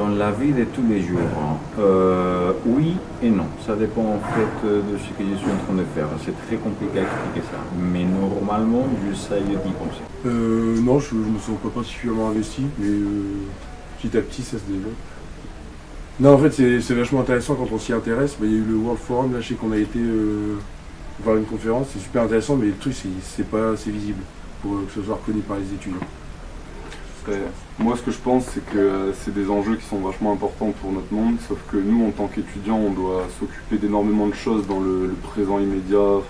Dans la vie de tous les jours, oui et non. Ça dépend en fait de ce que je suis en train de faire. C'est très compliqué à expliquer ça. Mais normalement, j'essaye d'y penser. Non, je me sens pas particulièrement investi, mais petit à petit, ça se développe. Non, en fait, c'est vachement intéressant quand on s'y intéresse. Il y a eu le World Forum, là, je sais qu'on a été voir une conférence, c'est super intéressant, mais le truc, c'est pas assez visible pour que ce soit reconnu par les étudiants. Moi, ce que je pense, c'est que c'est des enjeux qui sont vachement importants pour notre monde, sauf que nous, en tant qu'étudiants, on doit s'occuper d'énormément de choses dans le présent immédiat, genre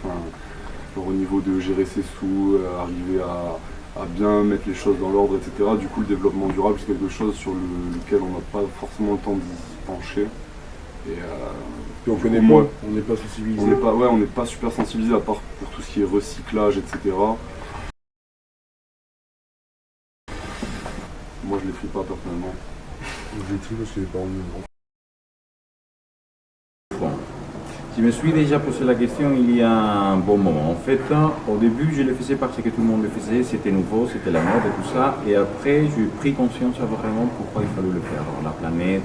au niveau de gérer ses sous, arriver à bien mettre les choses dans l'ordre, etc. Du coup, le développement durable, c'est quelque chose sur lequel on n'a pas forcément le temps d'y pencher. Et on connaît pas, on n'est pas sensibilisé. On n'est pas super sensibilisé, à part pour tout ce qui est recyclage, etc. Moi, je les trie pas personnellement. Je les trie parce que les parents me Bon. Je me suis déjà posé la question il y a un bon moment. En fait, au début, je le faisais parce que tout le monde le faisait, c'était nouveau, c'était la mode et tout ça. Et après, j'ai pris conscience vraiment pourquoi il fallait le faire. La planète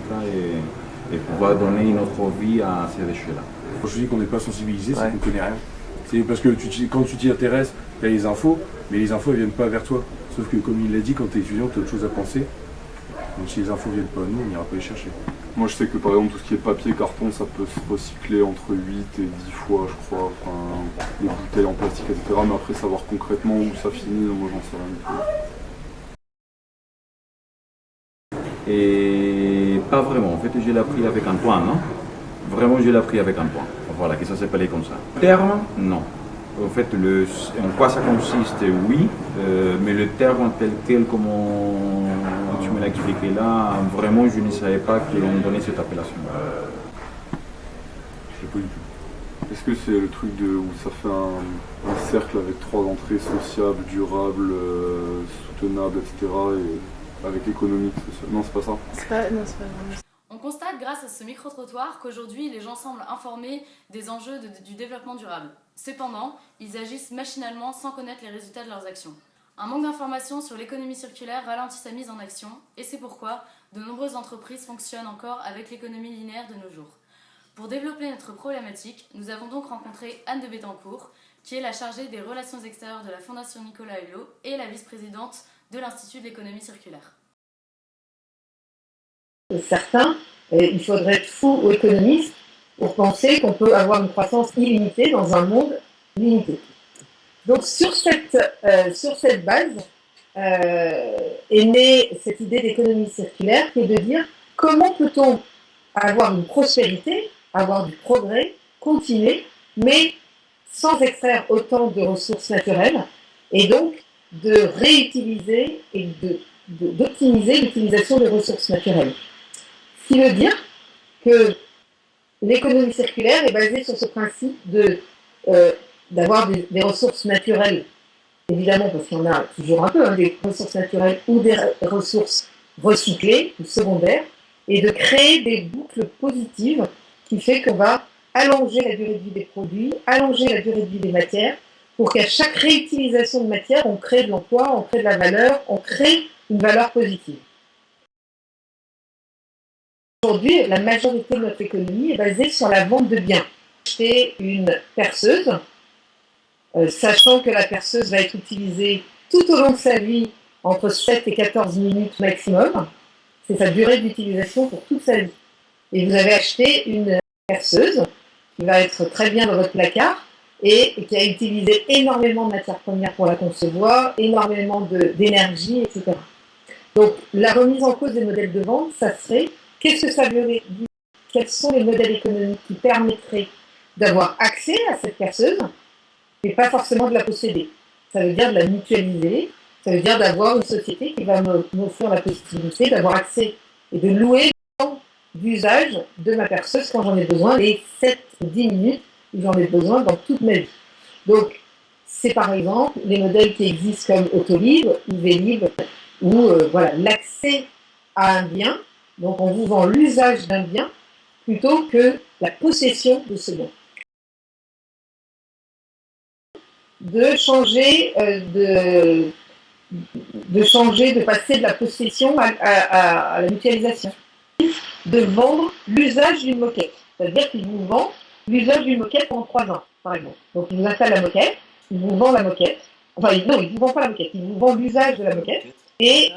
et pouvoir donner une autre vie à ces déchets-là. Quand je dis qu'on n'est pas sensibilisé, c'est qu'on ne connaît rien. C'est parce que quand tu t'y intéresses, tu as les infos, mais les infos ne viennent pas vers toi. Sauf que comme il l'a dit, quand tu es étudiant, tu as autre chose à penser. Donc si les infos ne viennent pas à nous, on n'ira pas les chercher. Moi je sais que par exemple tout ce qui est papier, carton, ça peut se recycler entre 8 et 10 fois je crois. Les bouteilles en plastique, etc. Mais après savoir concrètement où ça finit, moi j'en sais rien du tout. Et pas vraiment. En fait, je l'ai appris avec Antoine. Hein. Vraiment, je l'ai appris avec Antoine. Voilà, que ça s'appelait comme ça. Terme, non. En fait, en quoi ça consiste, oui, mais le terme tel quel, comme tu me l'as expliqué là, vraiment, je ne savais pas qu'on donnait cette appellation. Je sais pas du tout. Est-ce que c'est le truc où ça fait un cercle avec 3 entrées sociables, durables, soutenables, etc. et avec économique, social. Non, c'est pas ça. Non, c'est pas vraiment ça. On constate grâce à ce micro-trottoir qu'aujourd'hui les gens semblent informés des enjeux du développement durable. Cependant, ils agissent machinalement sans connaître les résultats de leurs actions. Un manque d'informations sur l'économie circulaire ralentit sa mise en action et c'est pourquoi de nombreuses entreprises fonctionnent encore avec l'économie linéaire de nos jours. Pour développer notre problématique, nous avons donc rencontré Anne de Bettencourt, qui est la chargée des relations extérieures de la Fondation Nicolas Hulot et la vice-présidente de l'Institut de l'économie circulaire. Certains, il faudrait être fou ou économiste pour penser qu'on peut avoir une croissance illimitée dans un monde limité. Donc sur cette base est née cette idée d'économie circulaire qui est de dire comment peut-on avoir une prospérité, avoir du progrès, continuer, mais sans extraire autant de ressources naturelles et donc de réutiliser et d'optimiser l'utilisation des ressources naturelles. Ce qui veut dire que l'économie circulaire est basée sur ce principe d'avoir des ressources naturelles, évidemment parce qu'il y en a toujours un peu, des ressources naturelles ou des ressources recyclées ou secondaires, et de créer des boucles positives qui fait qu'on va allonger la durée de vie des produits, allonger la durée de vie des matières, pour qu'à chaque réutilisation de matière, on crée de l'emploi, on crée de la valeur, on crée une valeur positive. Aujourd'hui, la majorité de notre économie est basée sur la vente de biens. Acheter une perceuse, sachant que la perceuse va être utilisée tout au long de sa vie, entre 7 et 14 minutes maximum, c'est sa durée d'utilisation pour toute sa vie. Et vous avez acheté une perceuse qui va être très bien dans votre placard et qui a utilisé énormément de matières premières pour la concevoir, énormément d'énergie, etc. Donc la remise en cause des modèles de vente, ça serait qu'est-ce que ça veut dire? Quels sont les modèles économiques qui permettraient d'avoir accès à cette perceuse, mais pas forcément de la posséder? Ça veut dire de la mutualiser, ça veut dire d'avoir une société qui va m'offrir la possibilité d'avoir accès et de louer le temps d'usage de ma perceuse quand j'en ai besoin, les 7 ou 10 minutes où j'en ai besoin dans toute ma vie. Donc, c'est par exemple les modèles qui existent comme Autolib ou Vélib, où voilà, l'accès à un bien. Donc on vous vend l'usage d'un bien plutôt que la possession de ce bien. De changer, de passer de la possession à la mutualisation. de vendre l'usage d'une moquette. C'est-à-dire qu'il vous vend l'usage d'une moquette pendant 3 ans, par exemple. Donc il vous installe la moquette, il vous vend la moquette. Enfin, non, il ne vous vend pas la moquette, il vous vend l'usage de la moquette. Et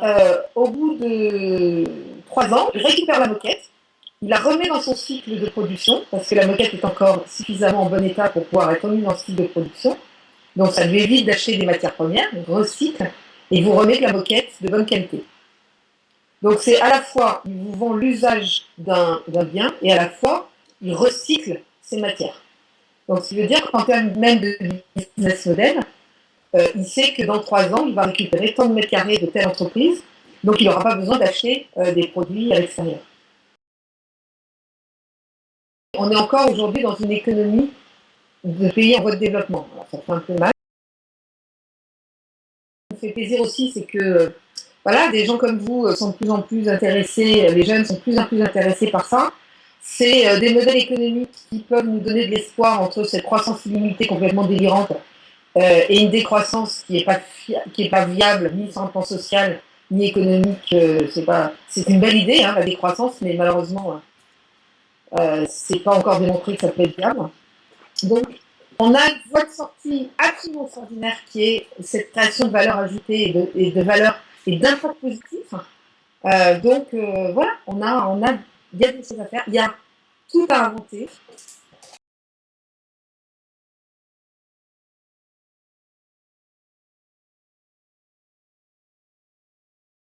au bout de 3 ans, il récupère la moquette, il la remet dans son cycle de production, parce que la moquette est encore suffisamment en bon état pour pouvoir être remise dans le cycle de production. Donc ça lui évite d'acheter des matières premières, donc recycle, et vous remet de la moquette de bonne qualité. Donc c'est à la fois, il vous vend l'usage d'un bien, et à la fois, il recycle ces matières. Donc ce qui veut dire qu'en termes même de business model, il sait que dans 3 ans, il va récupérer tant de mètres carrés de telle entreprise, donc il n'aura pas besoin d'acheter des produits à l'extérieur. On est encore aujourd'hui dans une économie de pays en voie de développement. Alors, ça fait un peu mal. Ce qui me fait plaisir aussi, c'est que voilà, des gens comme vous sont de plus en plus intéressés, les jeunes sont de plus en plus intéressés par ça. C'est des modèles économiques qui peuvent nous donner de l'espoir entre cette croissance illimitée complètement délirante et une décroissance qui est pas viable ni sur un plan social ni économique. C'est une belle idée, hein, la décroissance, mais malheureusement, c'est pas encore démontré que ça peut être viable. Donc, on a une voie de sortie absolument extraordinaire qui est cette création de valeur ajoutée et de valeur et d'impact positif. Voilà, il y a des choses à faire, il y a tout à inventer.